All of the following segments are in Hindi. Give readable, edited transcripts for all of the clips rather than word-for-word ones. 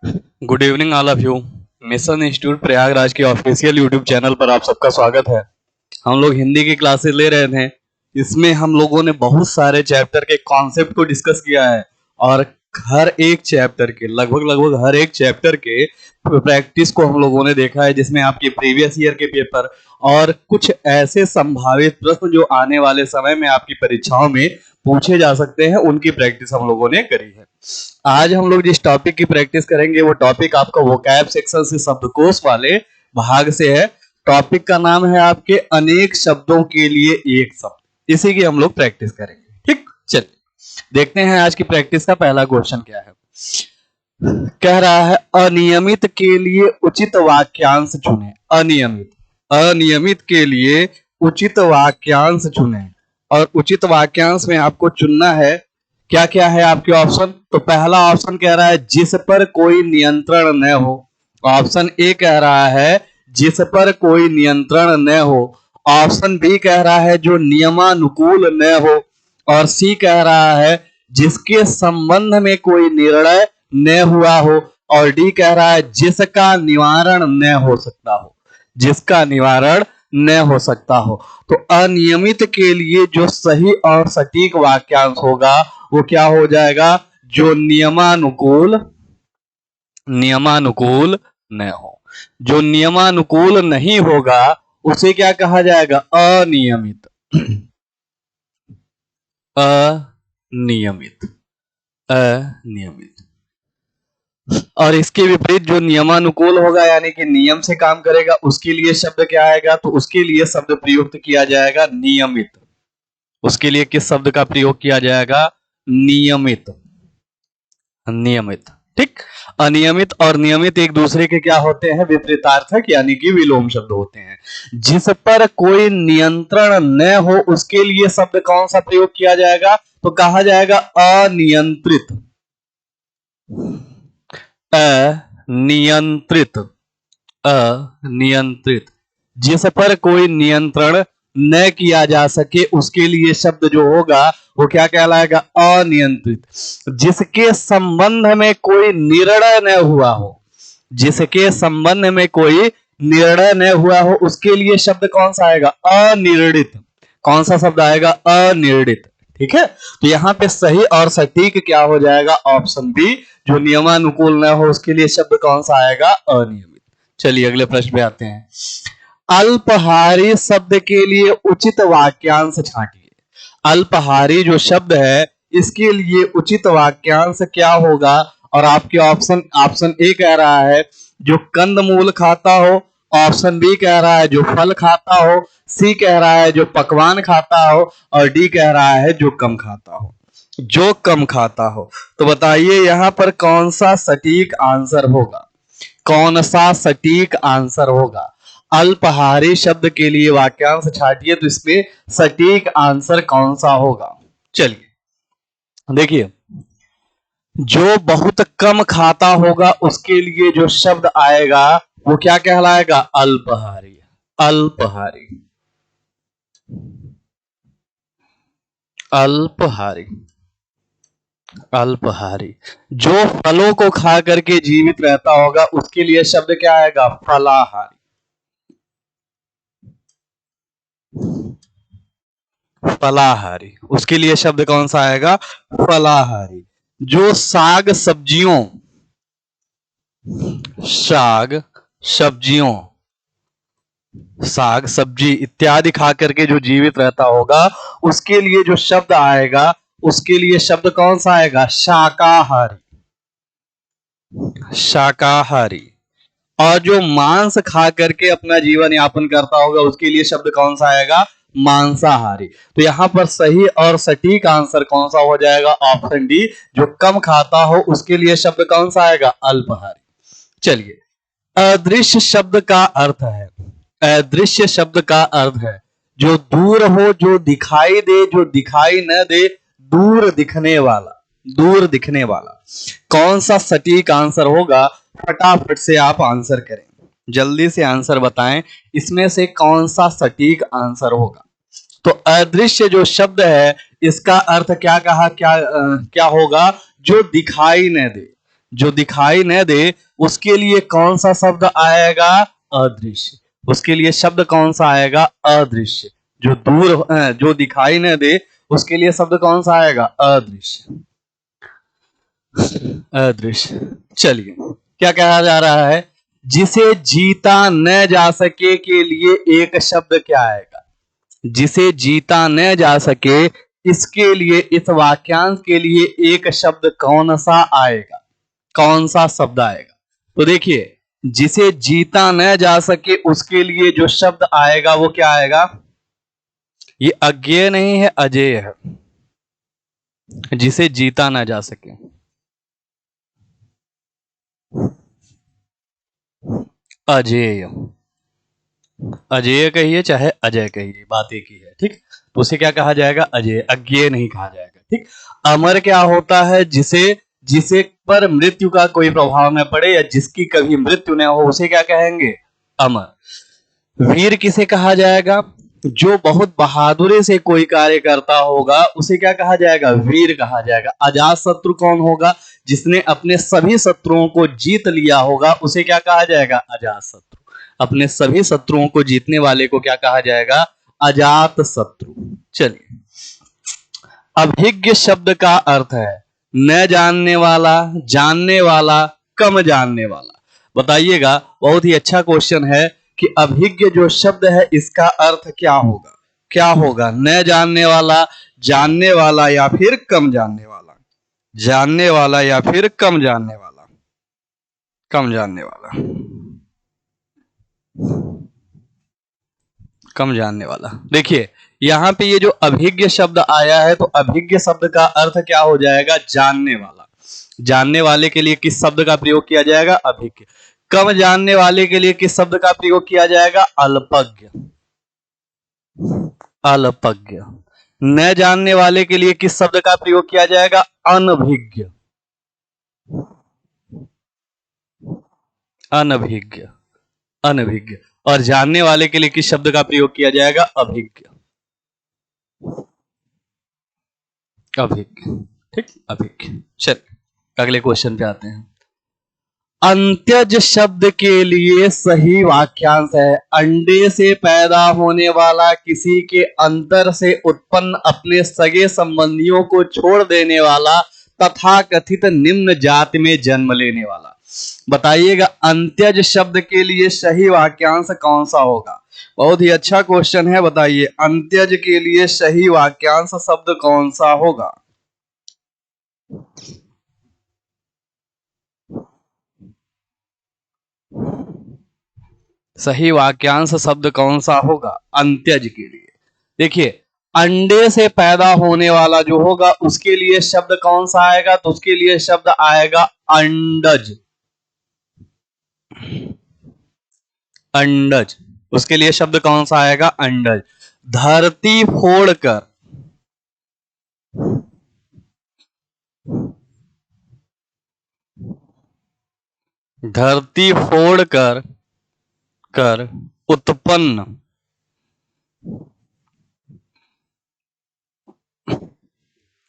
Good evening all of you. Mission institute Prayagraj के ऑफिशियल यूट्यूब चैनल पर आप सबका स्वागत है। हम लोग हिंदी की क्लासेस ले रहे थे। इसमें हम लोगों ने बहुत सारे चैप्टर के कॉन्सेप्ट को डिस्कस किया है और हर एक चैप्टर के लगभग हर एक चैप्टर के प्रैक्टिस को हम लोगों ने देखा है, जिसमें आपके प्रीवियस ईयर के पेपर और कुछ ऐसे संभावित प्रश्न जो आने वाले समय में आपकी परीक्षाओं में पूछे जा सकते हैं, उनकी प्रैक्टिस हम लोगों ने करी है। आज हम लोग जिस टॉपिक की प्रैक्टिस करेंगे वो टॉपिक आपका वोकैब सेक्शन से शब्दकोश वाले भाग से है। टॉपिक का नाम है आपके अनेक शब्दों के लिए एक शब्द। इसी की हम लोग प्रैक्टिस करेंगे। ठीक, चलिए देखते हैं आज की प्रैक्टिस का पहला क्वेश्चन क्या है। कह रहा है अनियमित के लिए उचित वाक्यांश चुनें। अनियमित के लिए उचित वाक्यांश चुनें। और उचित वाक्यांश में आपको चुनना है क्या क्या है आपके ऑप्शन। तो पहला ऑप्शन कह रहा है जिस पर कोई नियंत्रण न हो। ऑप्शन ए कह रहा है जिस पर कोई नियंत्रण न हो। ऑप्शन बी कह रहा है जो नियमानुकूल न हो। और सी कह रहा है जिसके संबंध में कोई निर्णय न हुआ हो। और डी कह रहा है जिसका निवारण न हो सकता हो। जिसका निवारण न हो सकता हो। तो अनियमित के लिए जो सही और सटीक वाक्यांश होगा वो क्या हो जाएगा, जो नियमानुकूल न हो। जो नियमानुकूल नहीं होगा उसे क्या कहा जाएगा, अनियमित। अनियमित। और इसके विपरीत जो नियमानुकूल होगा यानी कि नियम से काम करेगा, उसके लिए शब्द क्या आएगा, तो उसके लिए शब्द प्रयुक्त किया जाएगा नियमित। उसके लिए किस शब्द का प्रयोग किया जाएगा, नियमित। ठीक, अनियमित और नियमित एक दूसरे के क्या होते हैं, विपरीतार्थक यानी कि विलोम शब्द होते हैं। जिस पर कोई नियंत्रण न हो उसके लिए शब्द कौन सा प्रयोग किया जाएगा, तो कहा जाएगा अनियंत्रित। अनियंत्रित। जिस पर कोई नियंत्रण न किया जा सके उसके लिए शब्द जो होगा वो क्या कहलाएगा, अनियंत्रित। जिसके संबंध में कोई निर्णय न हुआ हो। जिसके संबंध में कोई निर्णय न हुआ हो उसके लिए शब्द कौन सा आएगा, अनिर्णित। कौन सा शब्द आएगा, अनिर्णित। ठीक है, तो यहाँ पे सही और सटीक क्या हो जाएगा, ऑप्शन बी। जो नियमानुकूल न हो उसके लिए शब्द कौन सा आएगा, अनियमित। चलिए अगले प्रश्न पे आते हैं। अल्पहारी शब्द के लिए उचित वाक्यांश छांटिए। अल्पहारी जो शब्द है इसके लिए उचित वाक्यांश क्या होगा, और आपके ऑप्शन ए कह रहा है जो कंदमूल खाता हो। ऑप्शन बी कह रहा है जो फल खाता हो। सी कह रहा है जो पकवान खाता हो। और डी कह रहा है जो कम खाता हो। जो कम खाता हो। तो बताइए यहां पर कौन सा सटीक आंसर होगा, कौन सा सटीक आंसर होगा। अल्पहारी शब्द के लिए वाक्यांश छाटिए तो इसमें सटीक आंसर कौन सा होगा। चलिए देखिए, जो बहुत कम खाता होगा उसके लिए जो शब्द आएगा वो क्या कहलाएगा, अल्पहारी। अल्पहारी। अल्पहारी। अल्पहारी। जो फलों को खा करके जीवित रहता होगा उसके लिए शब्द क्या आएगा, फलाहारी। फलाहारी। उसके लिए शब्द कौन सा आएगा, फलाहारी। जो साग सब्जियों साग सब्जी इत्यादि खा करके जो जीवित रहता होगा उसके लिए जो शब्द आएगा उसके लिए शब्द कौन सा आएगा, शाकाहारी। शाकाहारी। और जो मांस खा करके अपना जीवन यापन करता होगा उसके लिए शब्द कौन सा आएगा, मांसाहारी। तो यहां पर सही और सटीक आंसर कौन सा हो जाएगा, ऑप्शन डी। जो कम खाता हो उसके लिए शब्द कौन सा आएगा, अल्पहारी। चलिए, अदृश्य शब्द का अर्थ है, अदृश्य शब्द का अर्थ है जो दूर हो, जो दिखाई दे, जो दिखाई न दे, दूर दिखने वाला। दूर दिखने वाला। कौन सा सटीक आंसर होगा, फटाफट से आप आंसर करें, जल्दी से आंसर बताएं, इसमें से कौन सा सटीक आंसर होगा। तो अदृश्य जो शब्द है इसका अर्थ क्या कहा, क्या होगा, जो दिखाई न दे। जो दिखाई न दे उसके लिए कौन सा शब्द आएगा? अदृश्य। उसके लिए शब्द कौन सा आएगा? अदृश्य। जो दूर जो दिखाई न दे उसके लिए शब्द कौन सा आएगा? अदृश्य। अदृश्य। चलिए, क्या कहा जा रहा है? जिसे जीता न जा सके के लिए एक शब्द क्या आएगा? जिसे जीता न जा सके इसके लिए, इस वाक्यांश के लिए एक शब्द कौन सा आएगा? कौन सा शब्द आएगा? तो देखिए, जिसे जीता न जा सके उसके लिए जो शब्द आएगा वो क्या आएगा? ये अज्ञेय नहीं है, अजेय है। जिसे जीता न जा सके, अजेय। अजेय कहिए चाहे अजय कहिए, बात एक ही है। ठीक, तो उसे क्या कहा जाएगा? अजेय। अज्ञेय नहीं कहा जाएगा। ठीक। अमर क्या होता है? जिसे जिसे पर मृत्यु का कोई प्रभाव न पड़े या जिसकी कभी मृत्यु न हो उसे क्या कहेंगे? अमर। वीर किसे कहा जाएगा? जो बहुत बहादुरी से कोई कार्य करता होगा उसे क्या कहा जाएगा? वीर कहा जाएगा। अजात शत्रु कौन होगा? जिसने अपने सभी शत्रुओं को जीत लिया होगा उसे क्या कहा जाएगा? अजात शत्रु। अपने सभी शत्रुओं को जीतने वाले को क्या कहा जाएगा? अजात शत्रु। चलिए, अभिज्ञ शब्द का अर्थ है न जानने वाला, जानने वाला, कम जानने वाला। बताइएगा, बहुत ही अच्छा क्वेश्चन है कि अभिज्ञ जो शब्द है इसका अर्थ क्या होगा? क्या होगा? न जानने वाला, जानने वाला या फिर कम जानने वाला? जानने वाला या फिर कम जानने वाला? कम जानने वाला। कम जानने वाला। देखिए, यहां पे ये जो अभिज्ञ शब्द आया है तो अभिज्ञ शब्द का अर्थ क्या हो जाएगा? जानने वाला। जानने वाले के लिए किस शब्द का प्रयोग किया जाएगा? अभिज्ञ। कम जानने वाले के लिए किस शब्द का प्रयोग किया जाएगा? अल्पज्ञ। अल्पज्ञ। न जानने वाले के लिए किस शब्द का प्रयोग किया जाएगा? अनभिज्ञ। अनभिज्ञ। अनभिज्ञ। और जानने वाले के लिए किस शब्द का प्रयोग किया जाएगा? अभिज्ञ। अभिज्ञ। ठीक, अभिज्ञ। चल, अगले क्वेश्चन पे आते हैं। अंत्यज शब्द के लिए सही वाक्यांश है अंडे से पैदा होने वाला, किसी के अंतर से उत्पन्न, अपने सगे संबंधियों को छोड़ देने वाला, तथा कथित निम्न जाति में जन्म लेने वाला। बताइएगा, अंत्यज शब्द के लिए सही वाक्यांश कौन सा होगा? बहुत ही अच्छा क्वेश्चन है। बताइए, अंत्यज के लिए सही वाक्यांश शब्द कौन सा होगा? सही वाक्यांश शब्द कौन सा होगा अंत्यज के लिए? देखिए, अंडे से पैदा होने वाला जो होगा उसके लिए शब्द कौन सा आएगा? तो उसके लिए शब्द आएगा अंडज। अंडज। उसके लिए शब्द कौन सा आएगा? अंडज। धरती फोड़कर, धरती फोड़कर कर उत्पन्न,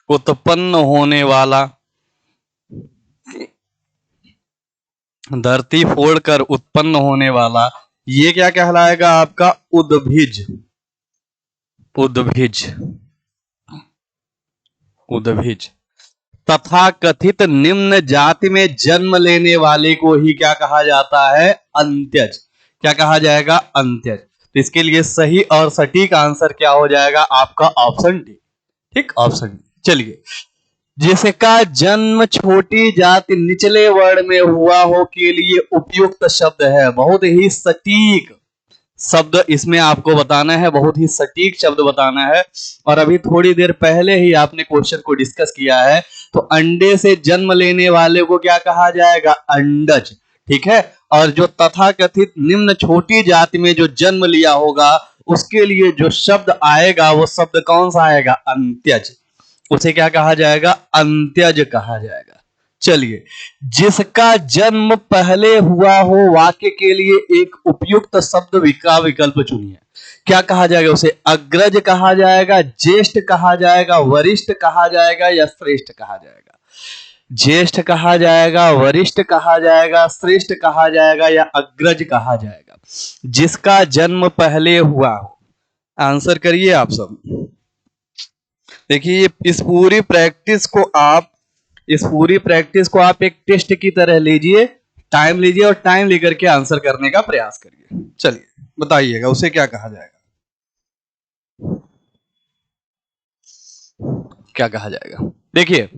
उत्पन्न होने वाला, धरती फोड़कर उत्पन्न होने वाला, ये क्या कहलाएगा आपका? उद्भिज। उद्भिज। उद्भिज। तथा कथित निम्न जाति में जन्म लेने वाले को ही क्या कहा जाता है? अंत्यज। क्या कहा जाएगा? अंत्यज। तो इसके लिए सही और सटीक आंसर क्या हो जाएगा आपका? Option D. ठीक, ऑप्शन डी। चलिए, जिसका जन्म छोटी जाति निचले वर्ण में हुआ हो के लिए उपयुक्त शब्द है। बहुत ही सटीक शब्द इसमें आपको बताना है, बहुत ही सटीक शब्द बताना है। और अभी थोड़ी देर पहले ही आपने क्वेश्चन को डिस्कस किया है। तो अंडे से जन्म लेने वाले को क्या कहा जाएगा? अंडज। ठीक है। और जो तथाकथित निम्न छोटी जाति में जो जन्म लिया होगा उसके लिए जो शब्द आएगा वो शब्द कौन सा आएगा? अंत्यज। उसे क्या कहा जाएगा? अंत्यज कहा जाएगा। चलिए, जिसका जन्म पहले हुआ हो वाक्य के लिए एक उपयुक्त शब्द का विकल्प चुनिए। क्या कहा जाएगा? उसे अग्रज कहा जाएगा, ज्येष्ठ कहा जाएगा, वरिष्ठ कहा जाएगा या श्रेष्ठ कहा जाएगा? ज्येष्ठ कहा जाएगा, वरिष्ठ कहा जाएगा, श्रेष्ठ कहा जाएगा या अग्रज कहा जाएगा? जिसका जन्म पहले हुआ हो। आंसर करिए आप सब। देखिए इस पूरी प्रैक्टिस को आप एक टेस्ट की तरह लीजिए, टाइम लीजिए और टाइम लेकर के आंसर करने का प्रयास करिए। चलिए बताइएगा उसे क्या कहा जाएगा, क्या कहा जाएगा? देखिए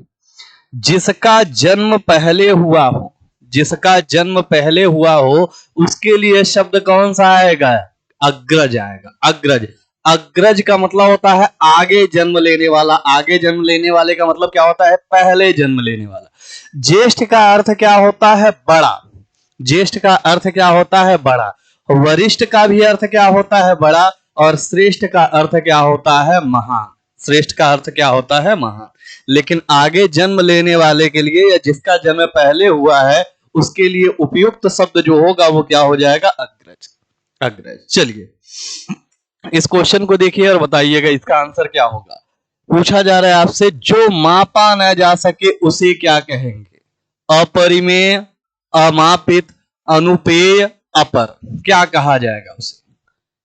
जिसका जन्म पहले हुआ हो, जिसका जन्म पहले हुआ हो उसके लिए शब्द कौन सा आएगा? अग्रज आएगा। अग्रज, अग्रज का मतलब होता है आगे जन्म लेने वाला। आगे जन्म लेने वाले का मतलब क्या होता है? पहले जन्म लेने वाला। ज्येष्ठ का अर्थ क्या होता है? बड़ा। ज्येष्ठ का अर्थ क्या होता है? बड़ा। वरिष्ठ का भी अर्थ क्या होता है? बड़ा। और श्रेष्ठ का अर्थ क्या होता है? महान। श्रेष्ठ का अर्थ क्या होता है? महान। लेकिन आगे जन्म लेने वाले के लिए या जिसका जन्म पहले हुआ है उसके लिए उपयुक्त शब्द जो होगा वो क्या हो जाएगा? अग्रज। अग्रज। चलिए इस क्वेश्चन को देखिए और बताइएगा इसका आंसर क्या होगा। पूछा जा रहा है आपसे, जो मापा न जा सके उसे क्या कहेंगे? अपरिमेय, अमापित, अनुपेय, अपर। क्या कहा जाएगा उसे?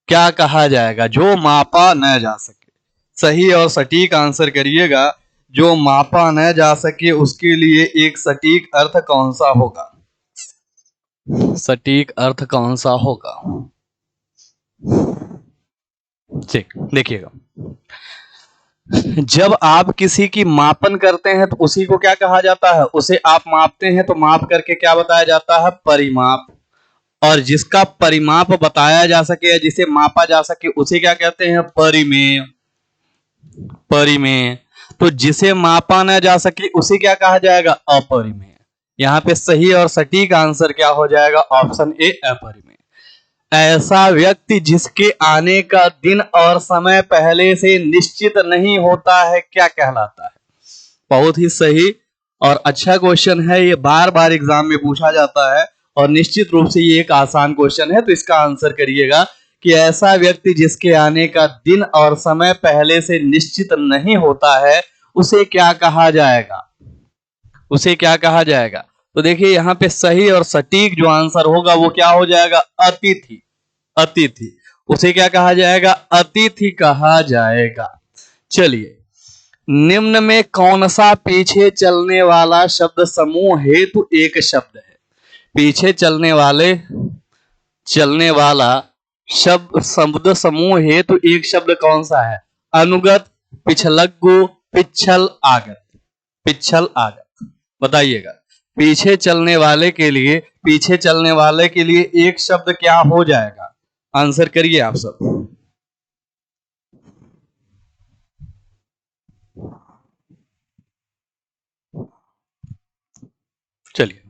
क्या कहा जाएगा? जो मापा न जा सके। सही और सटीक आंसर करिएगा। जो मापा न जा सके उसके लिए एक सटीक अर्थ कौन सा होगा? सटीक अर्थ कौन सा होगा? ठीक देखिएगा, जब आप किसी की मापन करते हैं तो उसी को क्या कहा जाता है? उसे आप मापते हैं तो माप करके क्या बताया जाता है? परिमाप। और जिसका परिमाप बताया जा सके या जिसे मापा जा सके उसे क्या कहते हैं? परिमेय। परिमेय। तो जिसे मापा न जा सके उसे क्या कहा जाएगा? अपरिमेय। यहाँ पे सही और सटीक आंसर क्या हो जाएगा? ऑप्शन ए, अपरिमेय। ऐसा व्यक्ति जिसके आने का दिन और समय पहले से निश्चित नहीं होता है क्या कहलाता है? बहुत ही सही और अच्छा क्वेश्चन है। ये बार बार एग्जाम में पूछा जाता है और निश्चित रूप से ये एक आसान क्वेश्चन है। तो इसका आंसर करिएगा कि ऐसा व्यक्ति जिसके आने का दिन और समय पहले से निश्चित नहीं होता है उसे क्या कहा जाएगा? उसे क्या कहा जाएगा? तो देखिए यहाँ पे सही और सटीक जो आंसर होगा वो क्या हो जाएगा? अतिथि। अतिथि। उसे क्या कहा जाएगा? अतिथि कहा जाएगा। चलिए निम्न में कौन सा पीछे चलने वाला शब्द समूह हेतु एक शब्द है? पीछे चलने वाला शब्द समूह हेतु एक शब्द कौन सा है? अनुगत, पिछलग्गु, पिछल, आगत। पिछल, आगत। बताइएगा पीछे चलने वाले के लिए एक शब्द क्या हो जाएगा? आंसर करिए आप सब। चलिए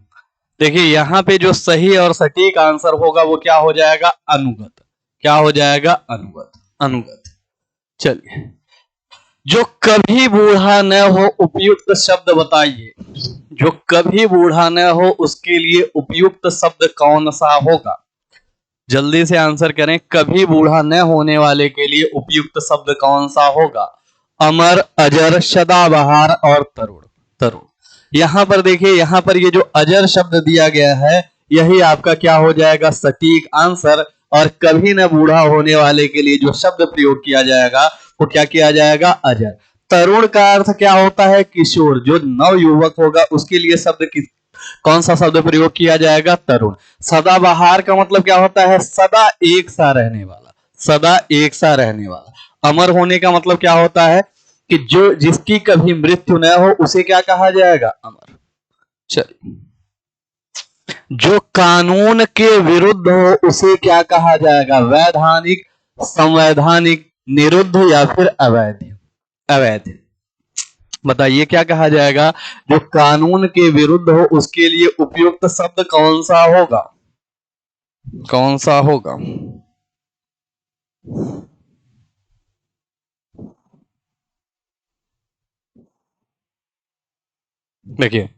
देखिए यहाँ पे जो सही और सटीक आंसर होगा वो क्या हो जाएगा? अनुगत। क्या हो जाएगा? अनुगत। अनुगत। चलिए जो कभी बूढ़ा न हो उपयुक्त शब्द बताइए। जो कभी बूढ़ा न हो उसके लिए उपयुक्त शब्द कौन सा होगा? जल्दी से आंसर करें। कभी बूढ़ा न होने वाले के लिए उपयुक्त शब्द कौन सा होगा? अमर, अजर, सदाबहार और तरुण। तरुण। यहां पर देखिए, यहां पर ये जो अजर शब्द दिया गया है यही आपका क्या हो जाएगा? सटीक आंसर। और कभी न बूढ़ा होने वाले के लिए जो शब्द प्रयोग किया जाएगा वो क्या किया जाएगा? अजर। तरुण का अर्थ क्या होता है? किशोर। जो नव युवक होगा उसके लिए शब्द कौन सा शब्द प्रयोग किया जाएगा? तरुण। सदाबहार का मतलब क्या होता है? सदा एक सा रहने वाला। सदा एक सा रहने वाला। अमर होने का मतलब क्या होता है? कि जो जिसकी कभी मृत्यु न हो उसे क्या कहा जाएगा? अमर। चलिए जो कानून के विरुद्ध हो उसे क्या कहा जाएगा? वैधानिक, संवैधानिक, निरुद्ध या फिर अवैध? अवैध। बताइए क्या कहा जाएगा? जो कानून के विरुद्ध हो उसके लिए उपयुक्त शब्द कौन सा होगा? कौन सा होगा? देखिए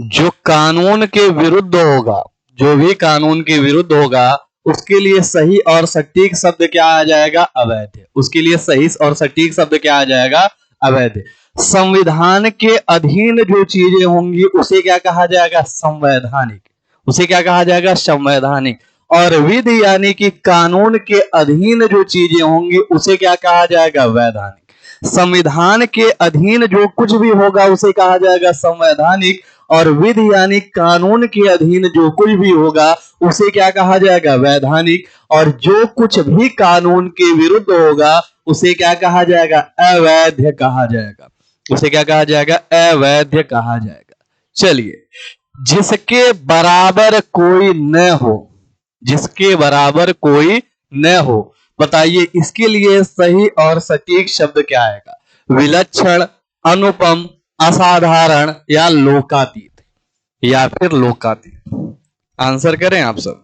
जो कानून के विरुद्ध होगा, जो भी कानून के विरुद्ध होगा उसके लिए सही और सटीक शब्द क्या आ जाएगा? अवैध। उसके लिए सही और सटीक शब्द क्या आ जाएगा? अवैध। संविधान के अधीन जो चीजें होंगी उसे क्या कहा जाएगा? संवैधानिक। उसे क्या कहा जाएगा? संवैधानिक। और विधि यानी कि कानून के अधीन जो चीजें होंगी उसे क्या कहा जाएगा? वैधानिक। संविधान के अधीन जो कुछ भी होगा उसे कहा जाएगा संवैधानिक, और विधि यानी कानून के अधीन जो कुछ भी होगा उसे क्या कहा जाएगा? वैधानिक। और जो कुछ भी कानून के विरुद्ध होगा उसे क्या कहा जाएगा? अवैध कहा जाएगा। उसे क्या कहा जाएगा? अवैध कहा जाएगा। चलिए, जिसके बराबर कोई न हो, जिसके बराबर कोई न हो, बताइए इसके लिए सही और सटीक शब्द क्या आएगा? विलक्षण, अनुपम, असाधारण या लोकातीत, या फिर लोकातीत। आंसर करें आप सब।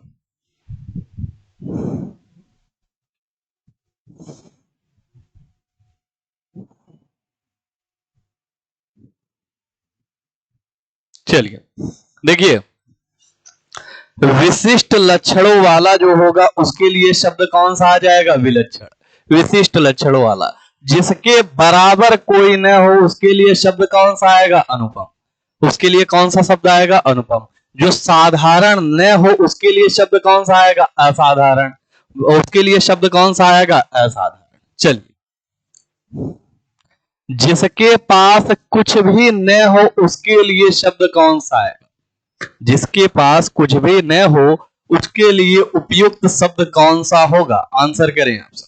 चलिए देखिए, विशिष्ट लक्षणों वाला जो होगा उसके लिए शब्द कौन सा आ जाएगा? विलक्षण। विशिष्ट लक्षणों वाला। जिसके बराबर कोई न हो उसके लिए शब्द कौन सा आएगा? अनुपम। उसके लिए कौन सा शब्द आएगा? अनुपम। जो साधारण न हो उसके लिए शब्द कौन सा आएगा? असाधारण। उसके लिए शब्द कौन सा आएगा? असाधारण। चलिए, जिसके पास कुछ भी न हो उसके लिए शब्द कौन सा आएगा? जिसके पास कुछ भी न हो उसके लिए उपयुक्त शब्द कौन सा होगा? आंसर करें आप सब।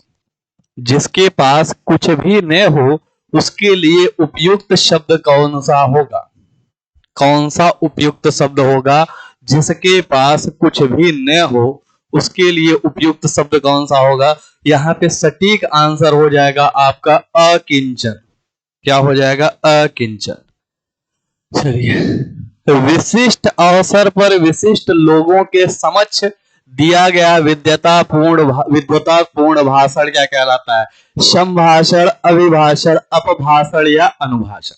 जिसके पास कुछ भी न हो उसके लिए उपयुक्त शब्द कौन सा होगा? कौन सा उपयुक्त शब्द होगा? जिसके पास कुछ भी न हो उसके लिए उपयुक्त शब्द कौन सा होगा? यहां पे सटीक आंसर हो जाएगा आपका अकिंचन। क्या हो जाएगा? अकिंचन। चलिए, विशिष्ट अवसर पर विशिष्ट लोगों के समक्ष दिया गया विद्वतापूर्ण भाषण क्या कहलाता है? संभाषण, अभिभाषण, अपभाषण या अनुभाषण।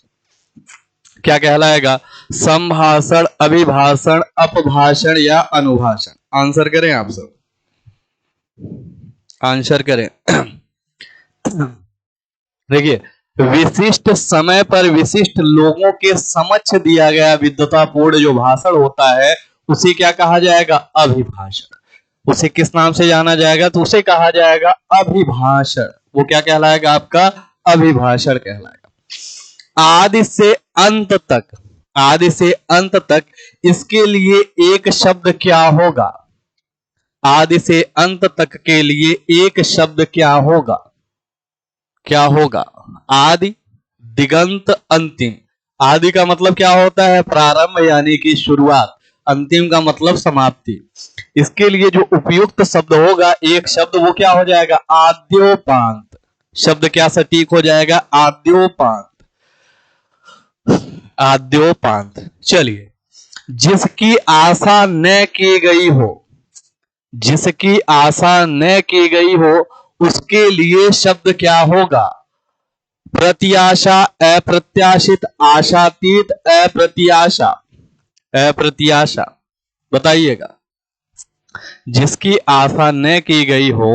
क्या कहलाएगा? संभाषण, अभिभाषण, अपभाषण या अनुभाषण। आंसर करें आप सब। आंसर करें। देखिए, विशिष्ट समय पर विशिष्ट लोगों के समक्ष दिया गया विद्वतापूर्ण जो भाषण होता है उसे क्या कहा जाएगा? अभिभाषण। उसे किस नाम से जाना जाएगा? तो उसे कहा जाएगा अभिभाषण। वो क्या कहलाएगा? आपका अभिभाषण कहलाएगा। आदि से अंत तक, आदि से अंत तक इसके लिए एक शब्द क्या होगा? आदि से अंत तक के लिए एक शब्द क्या होगा? क्या होगा? आदि, दिगंत, अंतिम। आदि का मतलब क्या होता है? प्रारंभ यानी कि शुरुआत। अंतिम का मतलब समाप्ति। इसके लिए जो उपयुक्त शब्द होगा एक शब्द, वो क्या हो जाएगा? आद्योपांत। शब्द क्या सटीक हो जाएगा? आद्योपांत। आद्योपांत। चलिए, जिसकी आशा न की गई हो, जिसकी आशा न की गई हो उसके लिए शब्द क्या होगा? प्रत्याशा, अप्रत्याशित, आशातीत, अप्रत्याशा। अप्रत्याशा। बताइएगा। जिसकी आशा न की गई हो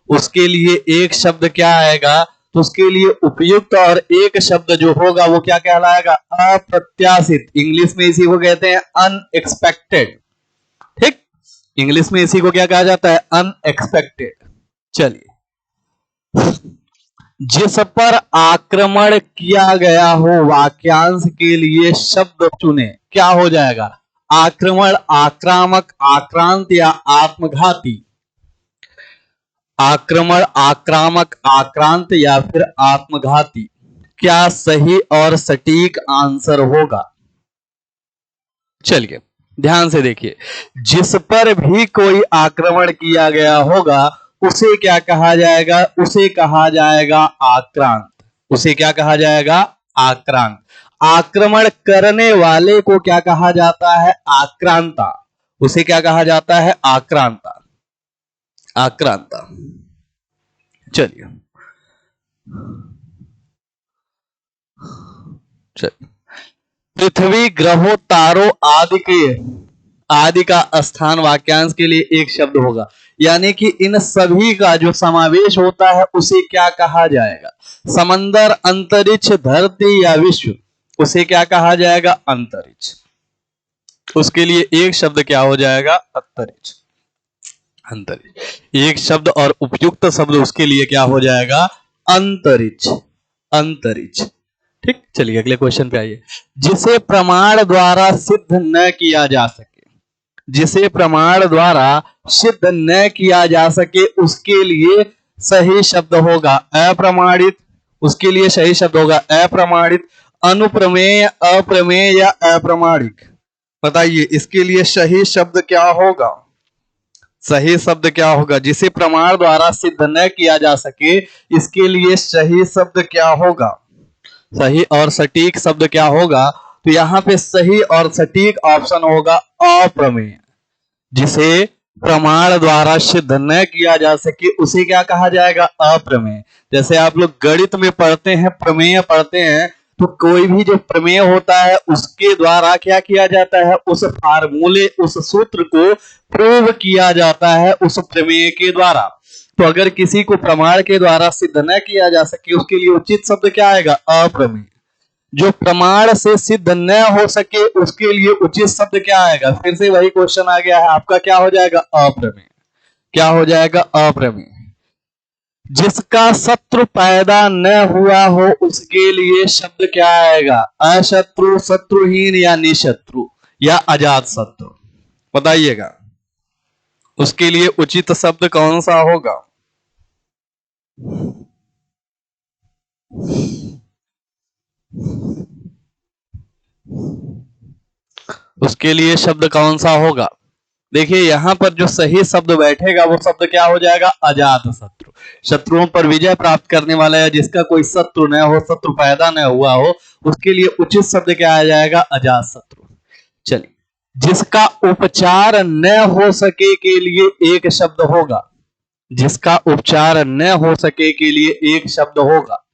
उसके लिए एक शब्द क्या आएगा? तो उसके लिए उपयुक्त और एक शब्द जो होगा वो क्या कहलाएगा? अप्रत्याशित। इंग्लिश में इसी को कहते हैं अनएक्सपेक्टेड। ठीक, इंग्लिश में इसी को क्या कहा जाता है? अनएक्सपेक्टेड। चलिए, जिस पर आक्रमण किया गया हो वाक्यांश के लिए शब्द चुने। क्या हो जाएगा? आक्रमण, आक्रामक, आक्रांत या आत्मघाती। आक्रमण, आक्रामक, आक्रांत या फिर आत्मघाती। क्या सही और सटीक आंसर होगा? चलिए ध्यान से देखिए, जिस पर भी कोई आक्रमण किया गया होगा उसे क्या कहा जाएगा? उसे कहा जाएगा आक्रांत। उसे क्या कहा जाएगा? आक्रांत। आक्रमण करने वाले को क्या कहा जाता है? आक्रांता। उसे क्या कहा जाता है? आक्रांता। आक्रांता। चलिए, पृथ्वी, ग्रहों, तारों आदि के आदि का स्थान वाक्यांश के लिए एक शब्द होगा। यानी कि इन सभी का जो समावेश होता है उसे क्या कहा जाएगा? समंदर, अंतरिक्ष, धरती या विश्व, उसे क्या कहा जाएगा? अंतरिक्ष। उसके लिए एक शब्द क्या हो जाएगा? अंतरिक्ष। अंतरिक्ष एक शब्द और उपयुक्त शब्द उसके लिए क्या हो जाएगा? अंतरिक्ष। अंतरिक्ष। ठीक, चलिए अगले क्वेश्चन पे आइए। जिसे प्रमाण द्वारा सिद्ध न किया जा सके, जिसे प्रमाण द्वारा सिद्ध न किया जा सके उसके लिए सही शब्द होगा अप्रमाणित। उसके लिए सही शब्द होगा अप्रमाणित, अनुप्रमेय, अप्रमेय या अप्रमाणिक। बताइए इसके लिए सही शब्द क्या होगा? सही शब्द क्या होगा? जिसे प्रमाण द्वारा सिद्ध न किया जा सके, इसके लिए सही शब्द क्या होगा? सही और सटीक शब्द क्या होगा? तो यहां पे सही और सटीक ऑप्शन होगा अप्रमेय। जिसे प्रमाण द्वारा सिद्ध न किया जा सके उसे क्या कहा जाएगा? अप्रमेय। जैसे आप लोग गणित में पढ़ते हैं, प्रमेय पढ़ते हैं, तो कोई भी जो प्रमेय होता है उसके द्वारा क्या किया जाता है? उस फार्मूले, उस सूत्र को प्रूव किया जाता है उस प्रमेय के द्वारा। तो अगर किसी को प्रमाण के द्वारा सिद्ध न किया जा सके उसके लिए उचित शब्द क्या आएगा? अप्रमेय। जो प्रमाण से सिद्ध न हो सके उसके लिए उचित शब्द क्या आएगा? फिर से वही क्वेश्चन आ गया है आपका, क्या हो जाएगा? अप्रमेय। क्या हो जाएगा? अप्रमेय। जिसका शत्रु पैदा न हुआ हो उसके लिए शब्द क्या आएगा? अशत्रु, शत्रुहीन या निशत्रु या अजात शत्रु? बताइएगा उसके लिए उचित शब्द कौन सा होगा? उसके लिए शब्द कौन सा होगा? देखिए यहां पर जो सही शब्द बैठेगा वो शब्द क्या हो जाएगा? अजात शत्रु। शत्रुओं पर विजय प्राप्त करने वाला है, जिसका कोई शत्रु न हो, शत्रु पैदा न हुआ हो, उसके लिए उचित शब्द क्या आ जाएगा? अजात शत्रु। चलिए, जिसका उपचार न हो सके के लिए एक शब्द होगा। जिसका उपचार न हो सके के लिए एक शब्द होगा।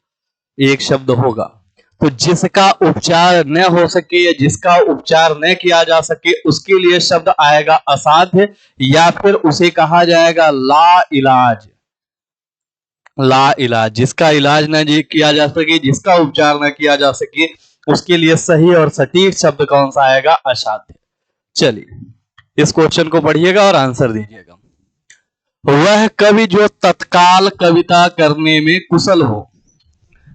एक शब्द होगा। तो जिसका उपचार न हो सके या जिसका उपचार न किया जा सके उसके लिए शब्द आएगा असाध्य, या फिर उसे कहा जाएगा ला इलाज। ला इलाज। जिसका इलाज न किया जा सके, जिसका उपचार न किया जा सके, उसके लिए सही और सटीक शब्द कौन सा आएगा? असाध्य। चलिए इस क्वेश्चन को पढ़िएगा और आंसर दीजिएगा। वह कवि जो तत्काल कविता करने में कुशल हो,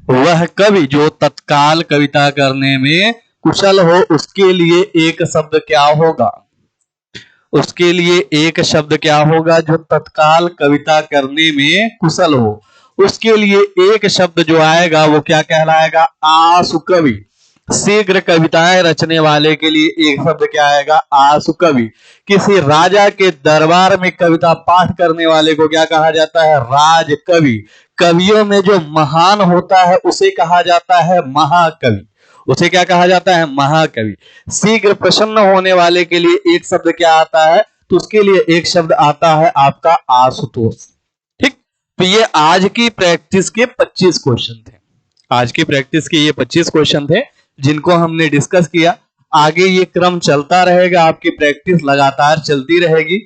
वह कवि जो तत्काल कविता करने में कुशल हो उसके लिए एक शब्द क्या होगा? उसके लिए एक शब्द क्या होगा? जो तत्काल कविता करने में कुशल हो उसके लिए एक शब्द जो आएगा वो क्या कहलाएगा? आसु कवि। शीघ्र कविताएं रचने वाले के लिए एक शब्द क्या आएगा? आसु कवि। किसी राजा के दरबार में कविता पाठ करने वाले को क्या कहा जाता है? राज कवि। कवियों में जो महान होता है उसे कहा जाता है महाकवि। उसे क्या कहा जाता है? महाकवि। शीघ्र प्रसन्न होने वाले के लिए एक शब्द क्या आता है? तो उसके लिए एक शब्द आता है आपका आशुतोष। ठीक, तो ये आज की प्रैक्टिस के 25 क्वेश्चन थे। आज की प्रैक्टिस के ये 25 क्वेश्चन थे जिनको हमने डिस्कस किया। आगे ये क्रम चलता रहेगा, आपकी प्रैक्टिस लगातार चलती रहेगी।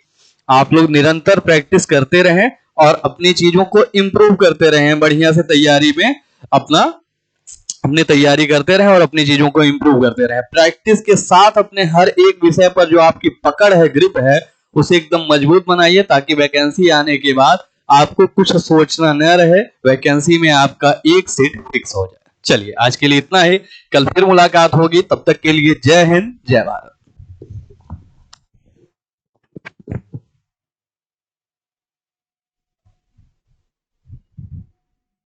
आप लोग निरंतर प्रैक्टिस करते रहें और अपनी चीजों को इंप्रूव करते रहें। बढ़िया से तैयारी में अपनी तैयारी करते रहें और अपनी चीजों को इंप्रूव करते रहें। प्रैक्टिस के साथ अपने हर एक विषय पर जो आपकी पकड़ है, ग्रिप है, उसे एकदम मजबूत बनाइए ताकि वैकेंसी आने के बाद आपको कुछ सोचना न रहे, वैकेंसी में आपका एक सीट फिक्स हो जाए। चलिए आज के लिए इतना ही, कल फिर मुलाकात होगी। तब तक के लिए जय हिंद, जय भारत।